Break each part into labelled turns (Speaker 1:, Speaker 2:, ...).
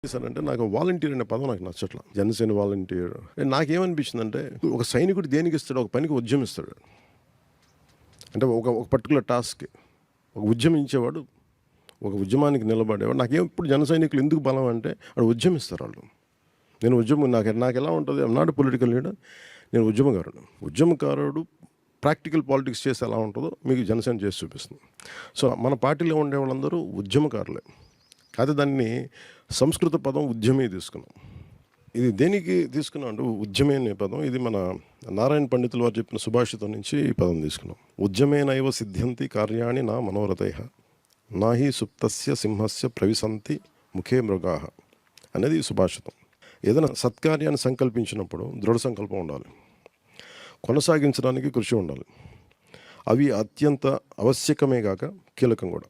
Speaker 1: చేశానంటే నాకు వాలంటీర్ అనే పదం నాకు నచ్చట్లా. జనసేన వాలంటీర్ నాకేమనిపించిందంటే ఒక సైనికుడు దేనికి ఇస్తాడు? ఒక పనికి ఉద్యమిస్తాడు. అంటే ఒక ఒక పర్టికులర్ టాస్క్‌కి ఒక ఉద్యమించేవాడు, ఒక ఉద్యమానికి నిలబడేవాడు. ఇప్పుడు జన సైనికులు ఎందుకు బలం అంటే ఆడు ఉద్యమిస్తారు వాళ్ళు. నేను నాకెలా ఉంటుంది, I'm not a political leader. నేను ఉద్యమకారుడు. ఉద్యమకారుడు ప్రాక్టికల్ పాలిటిక్స్ చేసి ఎలా ఉంటుందో మీకు జనసేన చేసి చూపిస్తుంది. సో మన పార్టీలో ఉండే వాళ్ళందరూ ఉద్యమకారులే. కాకపోతే దాన్ని సంస్కృత పదం ఉద్యమే తీసుకున్నాం. ఇది దేనికి తీసుకున్నాం అంటే ఉద్యమే అనే పదం ఇది మన నారాయణ పండితులు వారు చెప్పిన సుభాషితం నుంచి ఈ పదం తీసుకున్నాం. ఉద్యమేనైవ సిద్ధ్యంతి కార్యాణి నా మనోరథైః నాహి సుప్తస్య సింహస్య ప్రవిశంతి ముఖే మృగాః అనేది ఈ సుభాషితం. ఏదైనా సత్కార్యాన్ని సంకల్పించినప్పుడు దృఢ సంకల్పం ఉండాలి, కొనసాగించడానికి కృషి ఉండాలి. అవి అత్యంత ఆవశ్యకమే కాక కీలకం కూడా.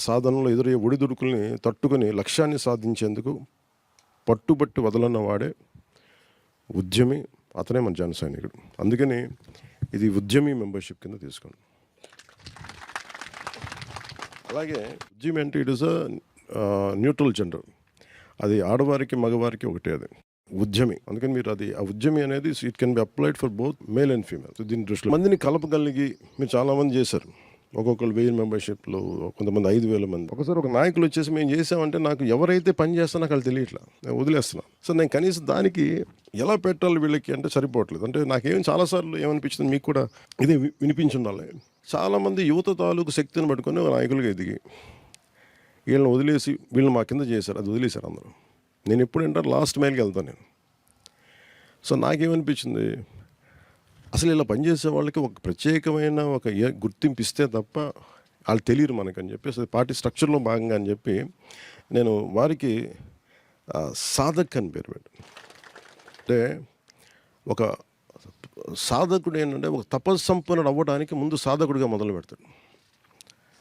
Speaker 1: సాధనలో ఎదురయ్యే ఒడిదుడుకుల్ని తట్టుకుని లక్ష్యాన్ని సాధించేందుకు పట్టుబట్టి వదలన్న వాడే ఉద్యమి, అతనే మన జన సైనికుడు. అందుకని ఇది ఉద్యమి మెంబర్షిప్ కింద తీసుకోండి. అలాగే ఉద్యమి అంటే it is a neutral gender. అది ఆడవారికి మగవారికి ఒకటే అది ఉద్యమి. అందుకని మీరు ఆ ఉద్యమి అనేది it can be applied for both male and female. దీని దృష్టిలో మందిని కలపగలిగి మీరు చాలామంది చేశారు. ఒక్కొక్కరు 1000 మెంబర్షిప్లు, కొంతమంది 5000 మంది. ఒకసారి ఒక నాయకులు వచ్చేసి మేము చేసామంటే నాకు ఎవరైతే పని చేస్తానో నాకు తెలియట్లా, నేను వదిలేస్తున్నాను. సో నేను కనీసం దానికి ఎలా పెట్టాలి వీళ్ళకి అంటే సరిపోవట్లేదు. అంటే నాకేం చాలాసార్లు ఏమనిపించింది, మీకు కూడా ఇది వినిపించి ఉండాలి. చాలామంది యువత తాలూకు శక్తిని పట్టుకొని ఒక నాయకులుగా ఎదిగి వీళ్ళని వదిలేసి వీళ్ళని మా కింద చేశారు, అది వదిలేశారు అందరూ. నేను ఎప్పుడంటే లాస్ట్ మైల్కి వెళ్తాను నేను. సో నాకేమనిపించింది, అసలు ఇలా పనిచేసే వాళ్ళకి ఒక ప్రత్యేకమైన ఒక గుర్తింపు ఇస్తే తప్ప వాళ్ళు తెలియరు మనకని చెప్పి పార్టీ స్ట్రక్చర్లో భాగంగా అని చెప్పి నేను వారికి సాధక్ అని పేరు పెట్టాను. అంటే ఒక సాధకుడు ఏంటంటే ఒక తపస్సంపన్నుడు అవ్వడానికి ముందు సాధకుడిగా మొదలు పెడతాడు.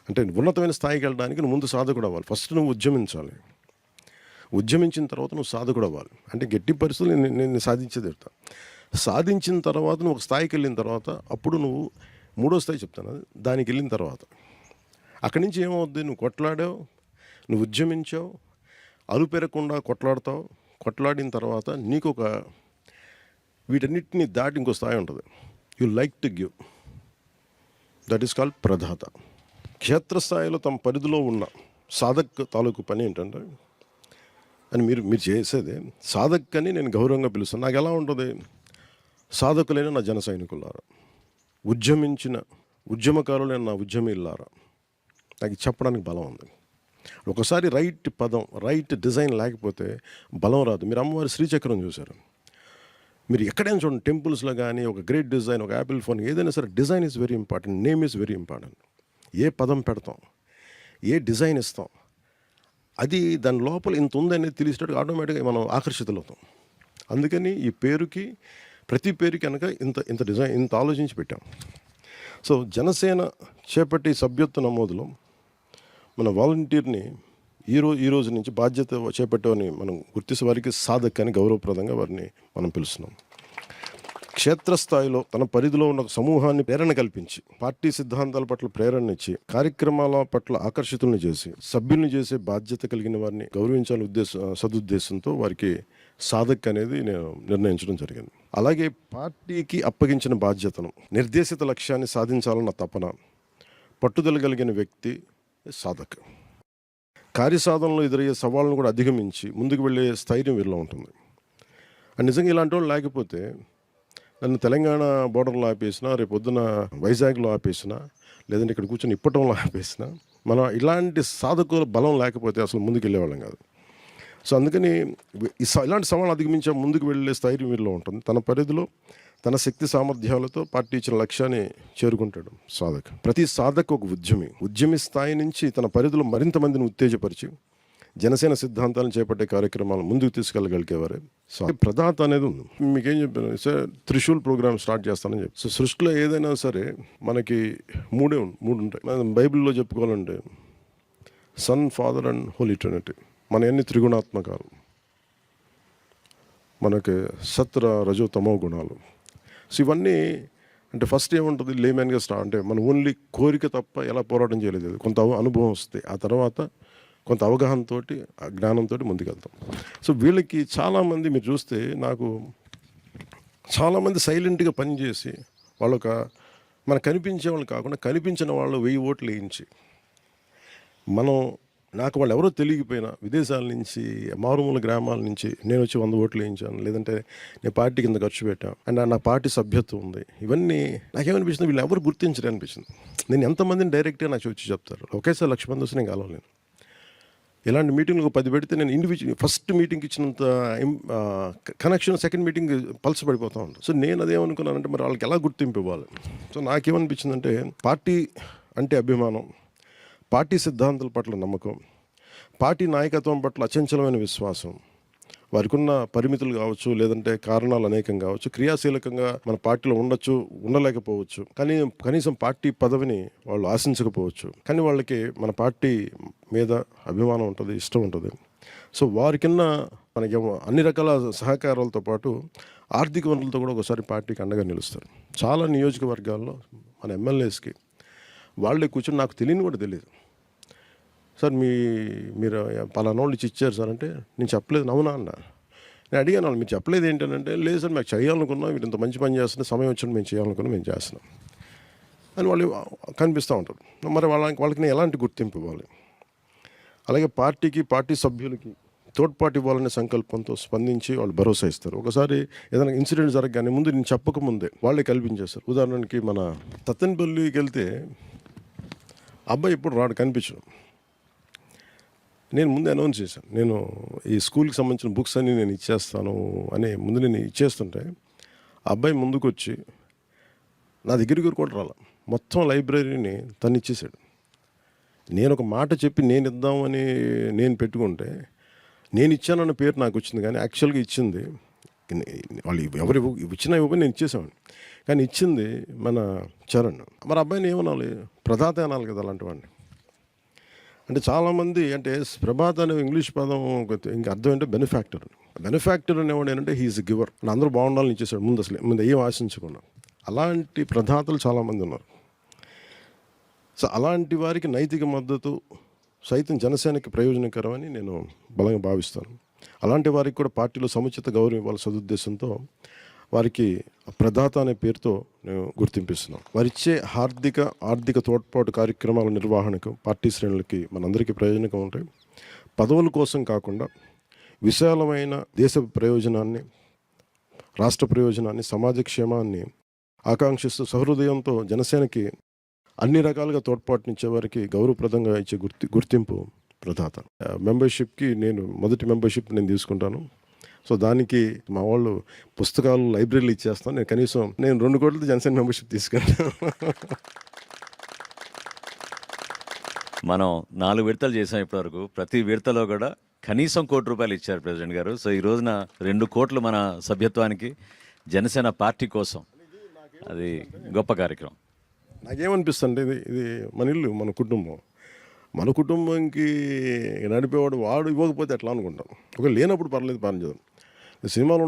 Speaker 1: అంటే ఉన్నతమైన స్థాయికి వెళ్ళడానికి నువ్వు ముందు సాధకుడు అవ్వాలి. ఫస్ట్ నువ్వు ఉద్యమించాలి. ఉద్యమించిన తర్వాత నువ్వు సాధకుడు అవ్వాలి. అంటే గట్టి పరిస్థితులు నేను సాధించేది చెప్తాను. సాధించిన తర్వాత నువ్వు ఒక స్థాయికి వెళ్ళిన తర్వాత అప్పుడు నువ్వు మూడో స్థాయి చెప్తాను, దానికి వెళ్ళిన తర్వాత అక్కడి నుంచి ఏమవుద్ది, నువ్వు కొట్లాడావు, నువ్వు ఉద్యమించావు, అలుపెరగకుండా కొట్లాడతావు. కొట్లాడిన తర్వాత నీకు ఒక వీటన్నిటిని దాటి ఇంకో స్థాయి ఉంటుంది. You like to give, that is called ప్రదాత. క్షేత్రస్థాయిలో తమ పరిధిలో ఉన్న సాధక్ తాలూకు పని ఏంటంటే అని మీరు చేసేది సాధక్ అని నేను గౌరవంగా పిలుస్తాను. నాకు ఎలా ఉంటుంది, సాధకులైన నా జన సైనికులారా, ఉద్యమించిన ఉద్యమకారులైన నా ఉద్యమిల్లారా, నాకు చెప్పడానికి బలం ఉంది. ఒకసారి రైట్ పదం, రైట్ డిజైన్ లేకపోతే బలం రాదు. మీరు అమ్మవారి శ్రీచక్రం చూశారు, మీరు ఎక్కడైనా చూడండి, టెంపుల్స్లో కానీ ఒక గ్రేట్ డిజైన్, ఒక యాపిల్ ఫోన్, ఏదైనా సరే design is very important, name is very important. ఏ పదం పెడతాం, ఏ డిజైన్ ఇస్తాం, అది దాని లోపల ఇంత ఉందనేది తెలిసేటట్టు ఆటోమేటిక్గా మనం ఆకర్షితులవుతాం. అందుకని ఈ పేరుకి, ప్రతి పేరుకి కనుక ఇంత డిజైన్, ఇంత ఆలోచించి పెట్టాం. సో జనసేన చేపట్టి సభ్యత్వ నమోదులో మన వాలంటీర్ని ఈ రోజు నుంచి బాధ్యత చేపట్టేవారిని మనం గుర్తించే వారికి సాధక్ అని గౌరవప్రదంగా వారిని మనం పిలుస్తున్నాం. క్షేత్రస్థాయిలో తన పరిధిలో ఉన్న సమూహాన్ని ప్రేరణ కల్పించి, పార్టీ సిద్ధాంతాల పట్ల ప్రేరణ ఇచ్చి, కార్యక్రమాల పట్ల ఆకర్షితులను చేసి, సభ్యుల్ని చేసే బాధ్యత కలిగిన వారిని గౌరవించాలని సదుద్దేశంతో వారికి సాధక్ అనేది నేను నిర్ణయించడం జరిగింది. అలాగే పార్టీకి అప్పగించిన బాధ్యతను, నిర్దేశిత లక్ష్యాన్ని సాధించాలన్న తపన, పట్టుదల కలిగిన వ్యక్తి సాధక్. కార్యసాధనలో ఎదురయ్యే సవాళ్ళను కూడా అధిగమించి ముందుకు వెళ్ళే స్థైర్యం వీరిలో ఉంటుంది. అండ్ నిజంగా ఇలాంటి వాళ్ళు లేకపోతే నన్ను తెలంగాణ బోర్డర్లో ఆపేసినా, రేపు పొద్దున వైజాగ్లో ఆపేసినా, లేదంటే ఇక్కడ కూర్చొని ఇప్పటంలో ఆపేసినా, మనం ఇలాంటి సాధకుల బలం లేకపోతే అసలు ముందుకు వెళ్ళేవాళ్ళం కాదు. సో అందుకని ఇలాంటి సవాళ్ళు అధిగమించే ముందుకు వెళ్ళే స్థైర్యం వీరిలో ఉంటుంది. తన పరిధిలో తన శక్తి సామర్థ్యాలతో పార్టీ ఇచ్చిన లక్ష్యాన్ని చేరుకుంటాడు సాధక్. ప్రతి సాధక్ ఒక ఉద్యమి స్థాయి నుంచి తన పరిధిలో మరింత మందిని ఉత్తేజపరిచి జనసేన సిద్ధాంతాలను చేపట్టే కార్యక్రమాలు ముందుకు తీసుకెళ్ళగలిగేవారే ప్రదాత అనేది ఉంది. మీకేం చెప్పాను సార్, త్రిశూల్ ప్రోగ్రామ్ స్టార్ట్ చేస్తానని చెప్పి. సో సృష్టిలో ఏదైనా సరే మనకి మూడు ఉంటాయి. మనం బైబిల్లో చెప్పుకోవాలంటే son, father and holy trinity. మన అన్ని త్రిగుణాత్మకాలు, మనకి సత్, రజో, తమో గుణాలు. సో ఇవన్నీ అంటే ఫస్ట్ ఏముంటుంది, లేమెన్గా స్టార్ట్ అంటే మనం ఓన్లీ కోరిక తప్ప ఎలా పోరాటం చేయలేదు, కొంత అనుభవం వస్తుంది. ఆ తర్వాత కొంత అవగాహనతోటి, జ్ఞానంతోటి ముందుకెళ్తాం. సో వీళ్ళకి చాలామంది మీరు చూస్తే నాకు చాలామంది సైలెంట్గా పనిచేసి వాళ్ళొక మనకు కనిపించే వాళ్ళు కాకుండా కనిపించిన వాళ్ళు 1000 ఓట్లు వేయించి మనం నాకు వాళ్ళు ఎవరో తెలియకపోయినా విదేశాల నుంచి మారుమూల గ్రామాల నుంచి నేను వచ్చి 100 ఓట్లు వేయించాను, లేదంటే నేను పార్టీ కింద ఖర్చు పెట్టాను అండ్ నా పార్టీ సభ్యత్వం ఉంది, ఇవన్నీ నాకేమనిపించింది వీళ్ళు ఎవరు గుర్తించరు అనిపించింది. నేను ఎంతమందిని డైరెక్ట్గా నాకు వచ్చి చెప్తారు, ఒకేసారి 1,00,000 మంది వస్తే నేను కలవలేను. ఇలాంటి మీటింగ్లు 10 పెడితే నేను ఇండివిజువల్ ఫస్ట్ మీటింగ్కి ఇచ్చినంత కనెక్షన్ సెకండ్ మీటింగ్ పల్స్ పడిపోతూ ఉంటాను. సో నేను అదేమనుకున్నానంటే మరి వాళ్ళకి ఎలా గుర్తింపు ఇవ్వాలి. సో నాకేమనిపించిందంటే పార్టీ అంటే అభిమానం, పార్టీ సిద్ధాంతాల పట్ల నమ్మకం, పార్టీ నాయకత్వం పట్ల అచంచలమైన విశ్వాసం, వారికి ఉన్న పరిమితులు కావచ్చు, లేదంటే కారణాలు అనేకం కావచ్చు, క్రియాశీలకంగా మన పార్టీలో ఉండొచ్చు, ఉండలేకపోవచ్చు, కానీ కనీసం పార్టీ పదవిని వాళ్ళు ఆశించకపోవచ్చు, కానీ వాళ్ళకి మన పార్టీ మీద అభిమానం ఉంటుంది, ఇష్టం ఉంటుంది. సో వారికిన్న మనకి అన్ని రకాల సహకారాలతో పాటు ఆర్థిక వనరులతో కూడా ఒకసారి పార్టీకి అండగా నిలుస్తారు. చాలా నియోజకవర్గాల్లో మన ఎమ్మెల్యేస్కి వాళ్ళే కూర్చొని నాకు తెలియని కూడా తెలియదు, సార్ మీరు పలానా వాళ్ళు ఇచ్చారు సార్ అంటే నేను చెప్పలేదు, అవునా అన్న. నేను అడిగాను వాళ్ళు, మీరు చెప్పలేదు ఏంటంటే లేదు సార్ మాకు చేయాలనుకున్నాం, మీరు ఇంత మంచి పని చేస్తున్నా, సమయం వచ్చినప్పుడు మేము చేయాలనుకున్నాం, మేము చేస్తున్నాం అని వాళ్ళు కనిపిస్తూ ఉంటారు. మరి వాళ్ళకి నేను ఎలాంటి గుర్తింపు ఇవ్వాలి, అలాగే పార్టీ సభ్యులకి తోడ్పాటు ఇవ్వాలనే సంకల్పంతో స్పందించి వాళ్ళు భరోసా ఇస్తారు. ఒకసారి ఏదైనా ఇన్సిడెంట్ జరగగానే ముందు నేను చెప్పకముందే వాళ్ళే కల్పించేస్తారు. ఉదాహరణకి మన తత్తెనపల్లికి వెళ్తే అబ్బాయి ఇప్పుడు రాడు, కనిపించడం. నేను ముందే అనౌన్స్ చేశాను, నేను ఈ స్కూల్కి సంబంధించిన బుక్స్ అన్నీ నేను ఇచ్చేస్తాను అని ముందు నేను ఇచ్చేస్తుంటే అబ్బాయి ముందుకు వచ్చి నా దగ్గరికి కూడా రాల, మొత్తం లైబ్రరీని తను ఇచ్చేసాడు. నేను ఒక మాట చెప్పి నేను ఇద్దామని నేను పెట్టుకుంటే నేను ఇచ్చానన్న పేరు నాకు వచ్చింది, కానీ యాక్చువల్గా ఇచ్చింది వాళ్ళు ఎవరు ఇచ్చినా ఇవ్వని నేను ఇచ్చేసాను, కానీ ఇచ్చింది మన చరణ్. మరి అబ్బాయిని ఏమనాలి, ప్రదాత అనాలి కదా అలాంటి వాడిని. అంటే చాలామంది అంటే ప్రభాత అనే ఇంగ్లీష్ పదం ఇంకా అర్థం అంటే బెనిఫాక్టర్ అనేవాడు ఏంటంటే హీఈస్ గివర్, అందరూ బాగుండాలని ఇచ్చేసాడు ముందు ఏం ఆశించకుండా. అలాంటి ప్రదాతలు చాలామంది ఉన్నారు. సో అలాంటి వారికి నైతిక మద్దతు సైతం జనసేనకి ప్రయోజనకరమని నేను బలంగా భావిస్తాను. అలాంటి వారికి కూడా పార్టీలో సముచిత గౌరవం ఇవ్వాలి సదుద్దేశంతో వారికి ప్రదాత అనే పేరుతో నేను గుర్తింపిస్తున్నాం. వారిచ్చే ఆర్థిక తోడ్పాటు కార్యక్రమాల నిర్వహణకు పార్టీ శ్రేణులకి మనందరికీ ప్రయోజనకం ఉంటాయి. పదవుల కోసం కాకుండా విశాలమైన దేశ ప్రయోజనాన్ని, రాష్ట్ర ప్రయోజనాన్ని, సమాజ క్షేమాన్ని ఆకాంక్షిస్తూ సహృదయంతో జనసేనకి అన్ని రకాలుగా తోడ్పాటునిచ్చే వారికి గౌరవప్రదంగా ఇచ్చే గుర్తింపు ప్రదాత. మెంబర్షిప్కి నేను మొదటి మెంబర్షిప్ నేను తీసుకుంటాను. సో దానికి మా వాళ్ళు పుస్తకాలు లైబ్రరీలు ఇచ్చేస్తాను. నేను కనీసం 2 కోట్లతో జనసేన మెంబర్షిప్ తీసుకుంటాను.
Speaker 2: మనం 4 విడతలు చేసాం ఇప్పటివరకు. ప్రతి విడతలో కూడా కనీసం ₹1,00,00,000 ఇచ్చారు ప్రెసిడెంట్ గారు. సో ఈ రోజున 2 కోట్లు మన సభ్యత్వానికి జనసేన పార్టీ కోసం, అది గొప్ప కార్యక్రమం.
Speaker 1: నాకేమనిపిస్తుంది, ఇది మన ఇల్లు, మన కుటుంబంకి నడిపేవాడు వాడు ఇవ్వకపోతే ఎట్లా అనుకుంటాం. ఒకవేళ లేనప్పుడు పర్లేదు, పని చేద్దాం. సినిమాలో